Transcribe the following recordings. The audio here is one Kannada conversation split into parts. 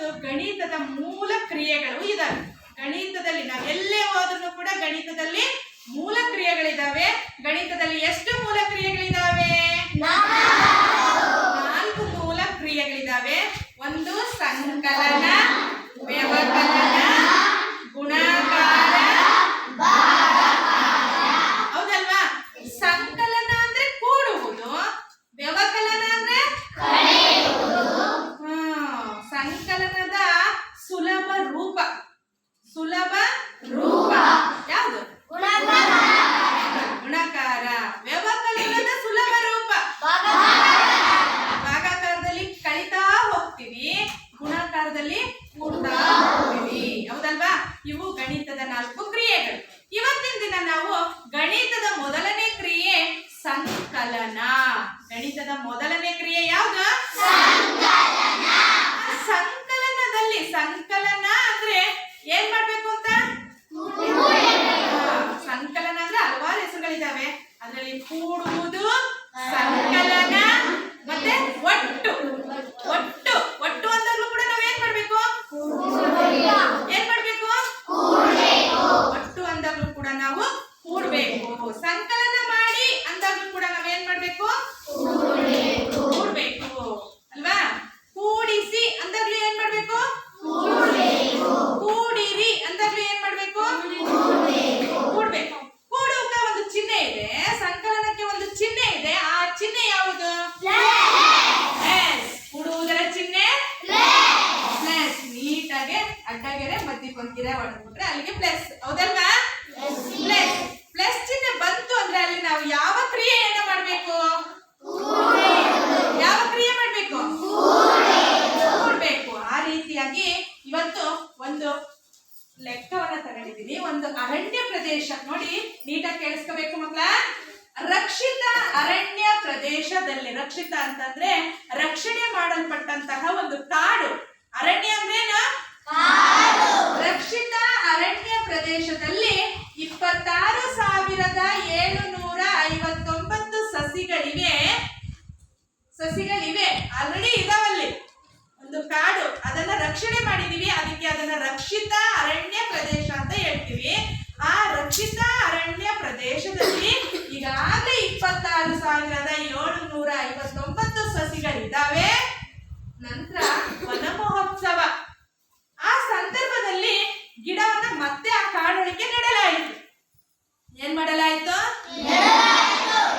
ಇವತ್ತು ಗಣಿತದ ಮೂಲ ಕ್ರಿಯೆಗಳು ಇದಾವೆ. ಗಣಿತದಲ್ಲಿ ನಾವು ಎಲ್ಲೇ ಹೋದ್ರೂ ಕೂಡ ಗಣಿತದಲ್ಲಿ ಮೂಲ ಕ್ರಿಯೆಗಳಿದಾವೆ. ಗಣಿತದಲ್ಲಿ ಎಷ್ಟು ಮೂಲ ಕ್ರಿಯೆಗಳಿದಾವೆ? 4 ಮೂಲ ಕ್ರಿಯೆಗಳಿದಾವೆ. ಒಂದು ಸಂಕಲನ, ವ್ಯವಕಲನ, ಗುಣಾಕಾರ, ಹೌದಲ್ವಾ? ಸಂಕಲನ ಅಂದ್ರೆ ಕೂಡುವುದು, ವ್ಯವಕಲನ ಅಂದ್ರೆ ಸಂಕಲನದ ಸುಲಭ ರೂಪ ಯಾವುದು? ಗುಣಾಕಾರ. ವ್ಯವಕಲನದ ಸುಲಭ ರೂಪ ಭಾಗಾಕಾರದಲ್ಲಿ ಕಳಿತಾ ಹೋಗ್ತೀವಿ, ಗುಣಾಕಾರದಲ್ಲಿ ಕೂಡ್ತಾ ಹೋಗ್ತೀವಿ, ಹೌದಲ್ವಾ? ಇವು ಗಣಿತದ 4 ಕ್ರಿಯೆಗಳು. ಇವತ್ತಿನ ದಿನ ನಾವು ಗಣಿತದ ಮೊದಲನೇ ಕ್ರಿಯೆ ಸಂಕಲನ. ಗಣಿತದ ಮೊದಲನೇ ಕ್ರಿಯೆ ಯಾವುದು? ಸಂಕಲನದಲ್ಲಿ ಸಂಕಲನ ಅಂದ್ರೆ ಏನ್ ಮಾಡ್ಬೇಕು ಅಂತ? ಸಂಕಲನ ಅಂದ್ರೆ ಹಲವಾರು ಹೆಸರುಗಳಿದಾವೆ. ಅದರಲ್ಲಿ ಕೂಡುವುದು ಸಂಕಲನ, ಮತ್ತೆ ಒಟ್ಟು. ಒಟ್ಟು ಅಂದಾಗ್ಲೂ ಕೂಡ ನಾವ್ ಏನ್ ಮಾಡ್ಬೇಕು? ಒಟ್ಟು ಅಂದಾಗ್ಲೂ ಕೂಡ ನಾವು ಕೂಡ್ಬೇಕು. ಸಂಕಲನ ಮಾಡಿ ಅಂದಾಗ್ಲೂ ಕೂಡ ನಾವ್ ಏನ್ ಮಾಡ್ಬೇಕು? ಕೂಡ್ಬೇಕು ಅಲ್ವಾ? ಕೂಡಿಸಿ ಅಂದಾಗ್ಲೂ ಏನ್ ಮಾಡ್ಬೇಕು? ಕೂಡಿರಿ ಅಂದಾಗ್ಲೂ ಏನ್ ಮಾಡ್ಬೇಕು? ಕೂಡ್ಬೇಕು. ಕೂಡುವುದಕ್ಕೆ ಒಂದು ಚಿಹ್ನೆ ಇದೆ, ಸಂಕಲನಕ್ಕೆ ಒಂದು ಚಿಹ್ನೆ ಇದೆ. ಆ ಚಿಹ್ನೆ ಯಾವುದು? ಕೂಡುವುದರ ಚಿಹ್ನೆ ಪ್ಲಸ್. ನೀಟಾಗೆ ಅಡ್ಡಗೆರೆ ಮಧ್ಯಕ್ಕೊಂದು ಗಿರೆ ಹೊಡೆದ್ಬಿಟ್ರೆ ಅಲ್ಲಿಗೆ ಪ್ಲಸ್, ಹೌದಲ್ವಾ? ಪ್ಲಸ್ ಚಿಹ್ನೆ ಬಂತು ಅಂದ್ರೆ ಅಲ್ಲಿ ನಾವು ಯಾವ ಕ್ರಿಯೆಯನ್ನ ಮಾಡ್ಬೇಕು? ಕೂಡ್ಬೇಕು. ಆ ರೀತಿಯಾಗಿ ಇವತ್ತು ಒಂದು ಲೆಕ್ಕವನ್ನ ತಗೊಂಡಿದ್ದೀನಿ. ಒಂದು ಅರಣ್ಯ ಪ್ರದೇಶ ನೋಡಿ, ನೀಟಾಗಿ ಕೇಳಿಸ್ಕೋಬೇಕು ಮಕ್ಕಳ. ರಕ್ಷಿತ ಅರಣ್ಯ ಪ್ರದೇಶದಲ್ಲಿ, ರಕ್ಷಿತ ಅಂತಂದ್ರೆ ರಕ್ಷಣೆ ಮಾಡಲ್ಪಟ್ಟಂತಹ ಒಂದು ಕಾಡು. ಅರಣ್ಯ ಅಂದ್ರೇನು? ರಕ್ಷಿತ ಅರಣ್ಯ ಪ್ರದೇಶದಲ್ಲಿ 26,759 ಸಸಿಗಳಿವೆ. ಆಲ್ರೆಡಿ ಇದಾವಲ್ಲಿ ಒಂದು ಕಾಡು, ಅದನ್ನ ರಕ್ಷಣೆ ಮಾಡಿದೀವಿ, ಅದಕ್ಕೆ ಅದನ್ನ ರಕ್ಷಿತ ಅರಣ್ಯ ಪ್ರದೇಶ ಅಂತ ಹೇಳ್ತೀವಿ. ಆ ರಕ್ಷಿತ ಅರಣ್ಯ ಪ್ರದೇಶದಲ್ಲಿ ಈಗಾಗಲೇ 26,759 ಸಸಿಗಳಿದ್ದಾವೆ. ನಂತರ ವನ ಮಹೋತ್ಸವ. ಆ ಸಂದರ್ಭದಲ್ಲಿ ಗಿಡವನ್ನ ಮತ್ತೆ ಆ ಕಾಡೊಳಗೆ ನೆಡಲಾಯಿತು. ಏನ್ ಮಾಡಲಾಯಿತು?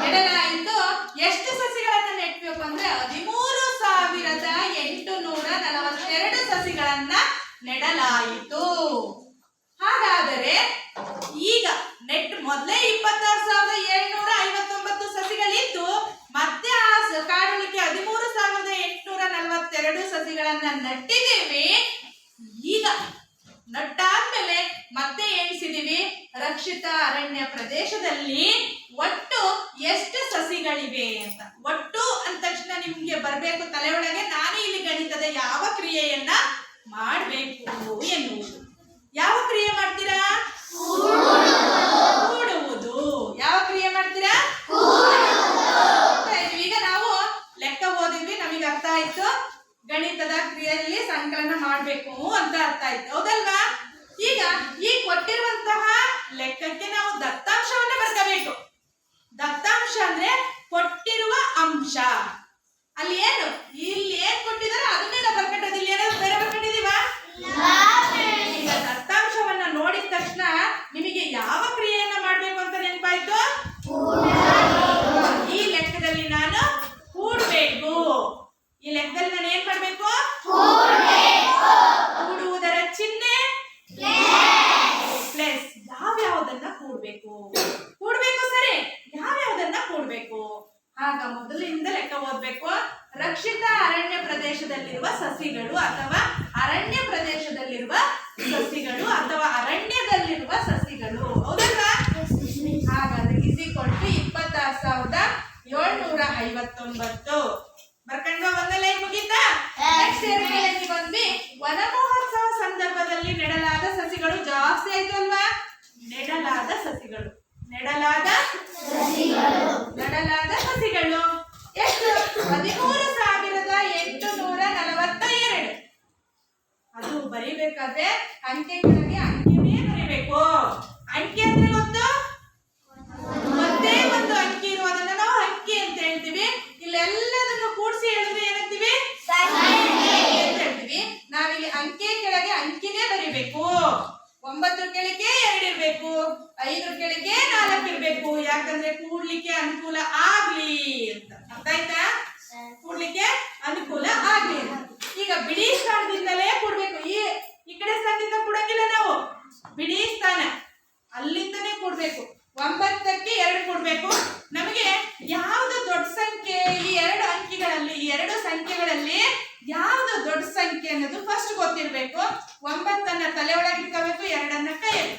ನೆಡಲಾಯಿತು. ಎಷ್ಟು ಸಸಿಗಳನ್ನ ನೆಟ್ಟಬೇಕು ಅಂದ್ರೆ 13,842 ಸಸಿಗಳನ್ನ ನೆಡಲಾಯಿತು. ಹಾಗಾದರೆ ಈಗ ಮೊದಲೇ 26,759 ಸಸಿಗಳಿದ್ದು ಮತ್ತೆ ಆ ಕಾಡೊಳಗೆ 13,842 ಸಸಿಗಳನ್ನ ನಟ್ಟಿದ್ದೀವಿ. ಈಗ ನಟ್ಟಾದ್ಮೇಲೆ ಮತ್ತೆ ಎಣಿಸಿದೀವಿ, ರಕ್ಷಿತ ಅರಣ್ಯ ಪ್ರದೇಶದಲ್ಲಿ ಒಟ್ಟು ಎಷ್ಟು ಸಸಿಗಳಿವೆ ಅಂತ. ಒಟ್ಟು ಅಂದ ತಕ್ಷಣ ನಿಮ್ಗೆ ಬರ್ಬೇಕು ತಲೆ ಒಳಗೆ, ನಾನು ಇಲ್ಲಿ ಗಣಿತದ ಯಾವ ಕ್ರಿಯೆಯನ್ನ ಮಾಡ್ಬೇಕು ಎನ್ನುವುದು. ಯಾವ ಕ್ರಿಯೆ ಮಾಡ್ತೀರಾ? ಕೂಡುವುದು. ಯಾವ ಕ್ರಿಯೆ ಮಾಡ್ತೀರಾ? ಈಗ ನಾವು ಲೆಕ್ಕ ಓದಿದ್ವಿ, ನಮಗೆ ಅರ್ಥ ಆಯ್ತು ಗಣಿತದ ಕ್ರಿಯೆಯಲ್ಲಿ ಸಂಕಲನ ಮಾಡ್ಬೇಕು ಅಂತ ಅರ್ಥ ಆಯ್ತು, ಹೌದಲ್ವಾ? ಈಗ ಈ ಕೊಟ್ಟಿರುವಂತಹ ಲೆಕ್ಕಕ್ಕೆ ನಾವು ದತ್ತಾಂಶವನ್ನ ಬರ್ಕೋಬೇಕು. ದತ್ತಾಂಶ ಅಂದ್ರೆ ಕೊಟ್ಟಿರುವ ಅಂಶ. ಅಲ್ಲಿ ಏನು ಇಲ್ಲಿ ಏನ್ ಕೊಟ್ಟಿದಾರೋ ಅದನ್ನೇ ನಾವು ಬರ್ಕೊಂಡದ್ದು. ಇಲ್ಲಿ ಏನಾದ್ರು ಬೇರೆ ಬರ್ಕೊಂಡಿದೀವ? ಈಗ ದತ್ತಾಂಶವನ್ನ ನೋಡಿದ ತಕ್ಷಣ ನಿಮಗೆ ಯಾವ ಕ್ರಿಯೆಯನ್ನ ಮಾಡ್ಬೇಕು ಅಂತ ನೆನಪಾಯ್ತು? ಈ ಲೆಕ್ಕದಲ್ಲಿ ನಾನು ಕೂಡ್ಬೇಕು. ಈ ಲೆಕ್ಕದಲ್ಲಿ ನಾನು ಏನ್ ಮಾಡ್ಬೇಕು? ಕೂಡುವುದರ ಚಿಹ್ನೆ ಪ್ಲಸ್. ಯಾವ್ಯಾವುದನ್ನ ಕೂಡ್ಬೇಕು ಸರಿ, ಯಾವ್ಯಾವುದನ್ನ ಕೂಡ್ಬೇಕು? ಆಗ ಮೊದಲಿಂದ ಲೆಕ್ಕ ಓದ್ಬೇಕು. ರಕ್ಷಿತ ಅರಣ್ಯ ಪ್ರದೇಶದಲ್ಲಿರುವ ಸಸಿಗಳು ಅಥವಾ ಅರಣ್ಯ ಪ್ರದೇಶದಲ್ಲಿರುವ ಸಸಿಗಳು ಅಥವಾ ಅರಣ್ಯದಲ್ಲಿರುವ ಸಸಿಗಳು, ಹೌದಲ್ವಾ? ಹಾಗಾದ್ರೆ = 26,759. ಬರ್ಕಂಡು ಒಂದೇ ಲೈನ್ ಮುಗೀತಾ? ನೆಕ್ಸ್ಟ್ ಎರಡನೇ ಬಂದ್ವಿ. ವನ ಮಹೋತ್ಸವ ಸಂದರ್ಭದಲ್ಲಿ ನೆಡಲಾದ ಸಸಿಗಳು ಜಾಸ್ತಿ ಆಯ್ತು ಅಲ್ವಾ? ನೆಡಲಾದ ಸಸಿಗಳು ಎಷ್ಟು? 13,842. ಬರಿಬೇಕಾದ್ರೆ ಅಂಕೆ ಕೆಳಗೆ ಅಂಕೆನೇ ಬರಿಬೇಕು. ಅಂಕೆ ಅಂದ್ರೆ ಗೊತ್ತು, ಒಂದೇ ಒಂದು ಅಂಕಿ ಇರುವುದನ್ನ ನಾವು ಅಂಕಿ ಅಂತ ಹೇಳ್ತೀವಿ. ಇಲ್ಲೆಲ್ಲದನ್ನು ಕೂಡಿಸಿ ಹೇಳಿದ್ರೆ ಏನಂತೀವಿ, ಅಂತ ಹೇಳ್ತೀವಿ. ನಾವಿಲ್ಲಿ ಅಂಕೆ ಕೆಳಗೆ ಅಂಕಿನೇ ಬರಿಬೇಕು. 9 ಕೆಳಗೆ 2 ಇರ್ಬೇಕು, 5 ಕೆಳಗೆ 4 ಇರ್ಬೇಕು. ಯಾಕಂದ್ರೆ ಕೂಡ್ಲಿಕ್ಕೆ ಅನುಕೂಲ ಆಗ್ಲಿ ಅಂತ. ಅರ್ಥ ಆಯ್ತಾ? ಕೂಡ್ಲಿಕ್ಕೆ ಅನುಕೂಲ ಆಗ್ಲಿ ಅಂತ. ಈಗ ಬಿಡಿ ಸ್ಥಾನದಿಂದಲೇ ಕೂಡ್ಬೇಕು. ಈ ಕಡೆ ಸ್ಥಾನದಿಂದ ಕೂಡಂಗಿಲ್ಲ ನಾವು, ಬಿಡಿ ಸ್ಥಾನ ಅಲ್ಲಿಂದನೇ ಕೂಡ್ಬೇಕು. 9ಕ್ಕೆ 2 ಕೂಡ್ಬೇಕು. ನಮಗೆ ಯಾವ್ದು ದೊಡ್ಡ ಸಂಖ್ಯೆ, ಈ 2 ಅಂಕಿಗಳಲ್ಲಿ, ಈ 2 ಸಂಖ್ಯೆಗಳಲ್ಲಿ ಯಾವ್ದು ದೊಡ್ಡ ಸಂಖ್ಯೆ ಅನ್ನೋದು ಫಸ್ಟ್ ಗೊತ್ತಿರ್ಬೇಕು. 9 ತಲೆ ಒಳಗೆ ಇಟ್ಕೋಬೇಕು, 2 ಕೈಯಲ್ಲಿ.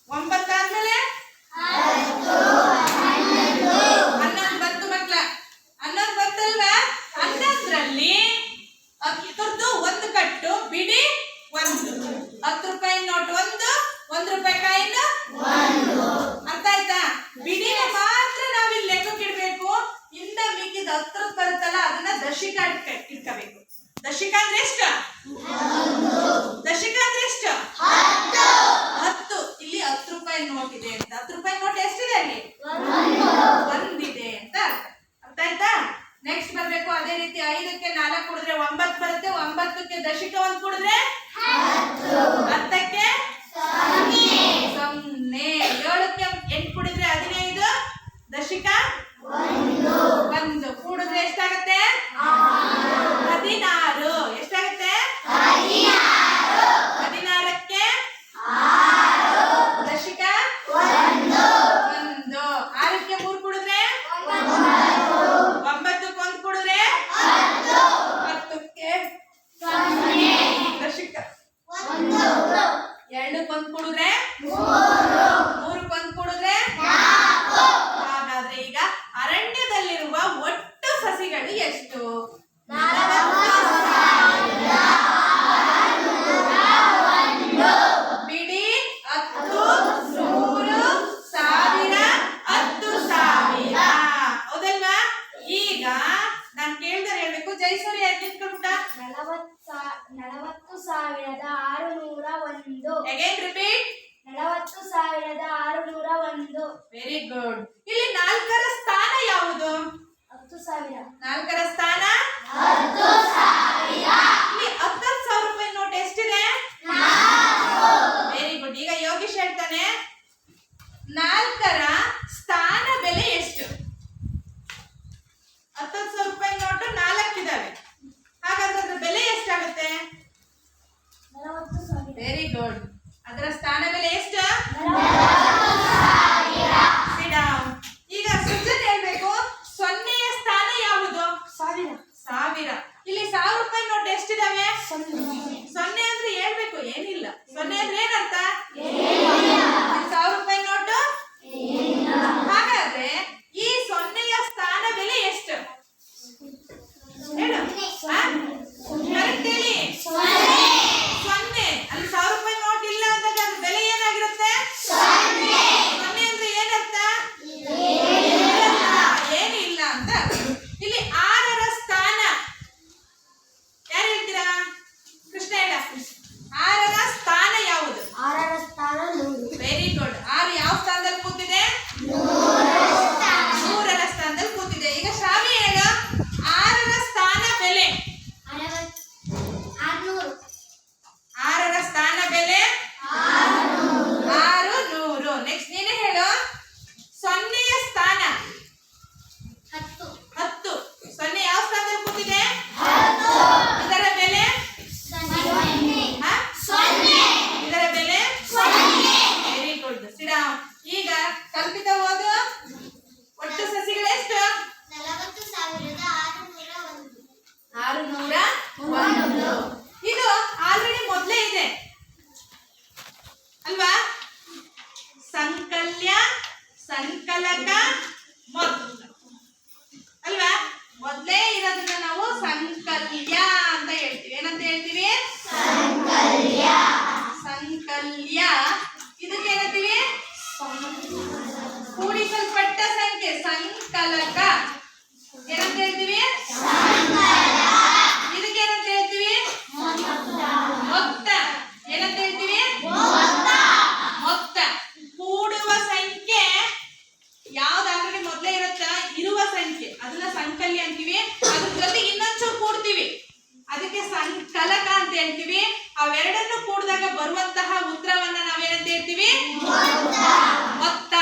9 ಆದ್ಮೇಲೆ 11 ಬಂತು ಮಕ್ಳ. 11 ಬಂತಲ್ವಾ? 11ರಲ್ಲಿ ಇದ್ರದ್ದು ಒಂದು ಕಟ್ಟು ಬಿಡಿ 1, 10 ರೂಪಾಯಿ ನೋಟ್ 1, 1 ರೂಪಾಯಿ ಕಾಯಿನ್ 1. ಅರ್ಥ ಆಯ್ತಾ? ಬಿಡಿನ ಮಾತ್ರ ನಾವಿಲ್ಲಿ ಲೆಕ್ಕಕ್ಕೆ ಇಡ್ಬೇಕು. ಇಂದ ಮಿಕ್ಕಿದ 10 ಬರುತ್ತಲ್ಲ ಅದನ್ನ ದಶಿಕ ಇಟ್ಕೋಬೇಕು. ದಶಿಕ ಅಂದ್ರೆ ಎಷ್ಟು? ದಶಿಕ ಅಂದ್ರೆ ಎಷ್ಟು? 10. ಇಲ್ಲಿ 10 ರೂಪಾಯಿ ನೋಟ್ ಇದೆ ಅಂತ. 10 ರೂಪಾಯಿ ನೋಟ್ ಎಷ್ಟಿದೆ ಅಲ್ಲಿ? 1 ಇದೆ ಅಂತ ಅರ್ಥ ಆಯ್ತಾ? ನೆಕ್ಸ್ಟ್ ಬರ್ಬೇಕು. ಅದೇ ರೀತಿ 5ಕ್ಕೆ 4 ಕೂಡಿದ್ರೆ 9 ಬರುತ್ತೆ. 9ಕ್ಕೆ ದಶಿಕ 1 ಕೂಡಿದ್ರೆ 10ಕ್ಕೆ 0. 7ಕ್ಕೆ 8 ಕೂಡಿದ್ರೆ 15, ದಶಿಕ 1 ಕೂಡಿದ್ರೆ ಎಷ್ಟಾಗುತ್ತೆ? 16. ಎಷ್ಟಾಗುತ್ತೆ? 16ಕ್ಕೆ ದಶಿಕ 1. 6ಕ್ಕೆ 3 ಕೂಡಿದ್ರೆ 9ಕ್ಕೆ 1 ಕೂಡಿದ್ರೆ 10ಕ್ಕೆ ದಶಿಕ 1. 2ಕ್ಕೆ 1 ಕೂಡಿದ್ರೆ 3ಕ್ಕೆ 1 ಕೂಡಿದ್ರೆ 4. ಹಾಗಾದ್ರೆ ಈಗ ಅರಣ್ಯದಲ್ಲಿರುವ ಒಟ್ಟು ಸಸಿಗಳು ಎಷ್ಟು? 40,000. ಬಿಡಿ 10, 100, 1000, 10,000. ಹೌದಲ್ವಾ? ಈಗ ನಾನ್ ಕೇಳ್ದರೆ ಹೇಳ್ಬೇಕು. ಜೈಸೂರಿ ನಿಂತ್ಕೊಂಡ್ಬಿಟ್ಟ. 40,601. Again repeat. 40,601. Very good. ಇಲ್ಲಿ 4ರ ಸ್ಥಾನ ಯಾವುದು? 10,000. 4ರ ಸ್ಥಾನ 10,000. ಇಲ್ಲಿ 10,000 ರೂಪಾಯಿ ನೋಟ್ ಎಷ್ಟಿದೆ? 4. Very good. ಈಗ ಯೋಗೀಶ್ ಹೇಳ್ತಾನೆ 4ರ ಸ್ಥಾನ ಬೆಲೆ ಎಷ್ಟು? 10,000 ರೂಪಾಯಿ ನೋಟು 4 ಇದಾವೆ. ಹಾಗಾದ್ರೆ ಅದ್ರ ಬೆಲೆ ಎಷ್ಟಾಗುತ್ತೆ? 40,000. Very good. ಅದರ ಸ್ಥಾನ ಬೆಲೆ ಎಷ್ಟು? 40,000. Sit down. ಈಗ ಸುಜನ್ ಹೇಳ್ಬೇಕು 0ಯ ಸ್ಥಾನ ಯಾವುದು? 1000. ಇಲ್ಲಿ 1000 ರೂಪಾಯಿ ನೋಟ್ ಎಷ್ಟಿದಾವೆ? 0 ಅಂದ್ರೆ ಹೇಳ್ಬೇಕು, ಏನಿಲ್ಲ. 0 ಅಂದ್ರೆ ಏನರ್ಥ? 1000 ರೂಪಾಯಿ ನೋಟು. ಹಾಗಾದ್ರೆ ಈ 0ಯ ಸ್ಥಾನ ಬೆಲೆ ಎಷ್ಟು? ಹೇಳು. ಕರೆಕ್ಟ್ ಹೇಳಿ. 0. ಅಲ್ಲಿ 1000 ರೂಪಾಯಿ ನೋಟ್ ಇಲ್ಲ ಅಂದಾಗ ಅದ್ರ ಬೆಲೆ ಏನಾಗಿರುತ್ತೆ? 0 ಅಂದ್ರೆ ಏನರ್ಥ? ಏನಿಲ್ಲ ಅಂತ. ಇಲ್ಲಿ 6ರ ಸ್ಥಾನ ಯಾರು ಹೇಳ್ತೀರಾ? ಕೃಷ್ಣ ಹೇಳ. ಹೇಳ್ತೀವಿ. ಅವೆರಡನ್ನು ಕೂಡಿದಾಗ ಬರುವಂತಹ ಉತ್ತರವನ್ನ ನಾವೇನಂತ ಹೇಳ್ತೀವಿ? ಮೊತ್ತ.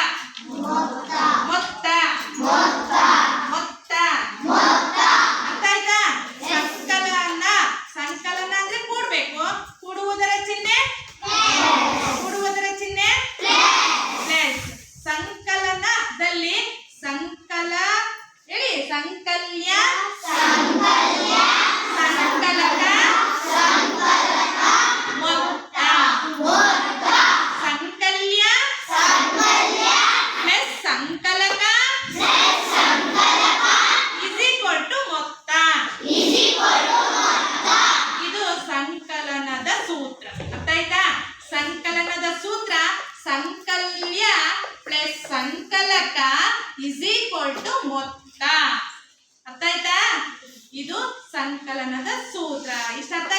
ಮೊತ್ತ ಮೊತ್ತ ಅರ್ಥ ಆಯ್ತಾ? ಸಂಕಲನ. ಸಂಕಲನ ಅಂದ್ರೆ ಕೂಡ್ಬೇಕು. ಕೂಡುವುದರ ಚಿಹ್ನೆ ಪ್ಲಸ್. ಸಂಕಲನದಲ್ಲಿ ಹೇಳಿ ಸಂಕಲ್ಯ, ಸಂಕಲಕ, ಮೊತ್ತ. ಸಂಕಲ್ಯ ಪ್ಲಸ್ ಸಂಕಲಕ ಇಸ್ ಈಕ್ವಲ್ ಟು ಮೊತ್ತ. ಇದು ಸಂಕಲನದ ಸೂತ್ರ. ಅರ್ಥ ಆಯ್ತಾ? ಸಂಕಲನದ ಸೂತ್ರ ಸಂಕಲ್ಯ ಪ್ಲಸ್ ಸಂಕಲಕ ಇಸ್ ಈಕ್ವಲ್ ಟು ಮೊತ್ತ. ಅರ್ಥ ಆಯ್ತಾ? ಇದು ಸಂಕಲನದ ಸೂತ್ರ. ಇಷ್ಟ ಅರ್ಥ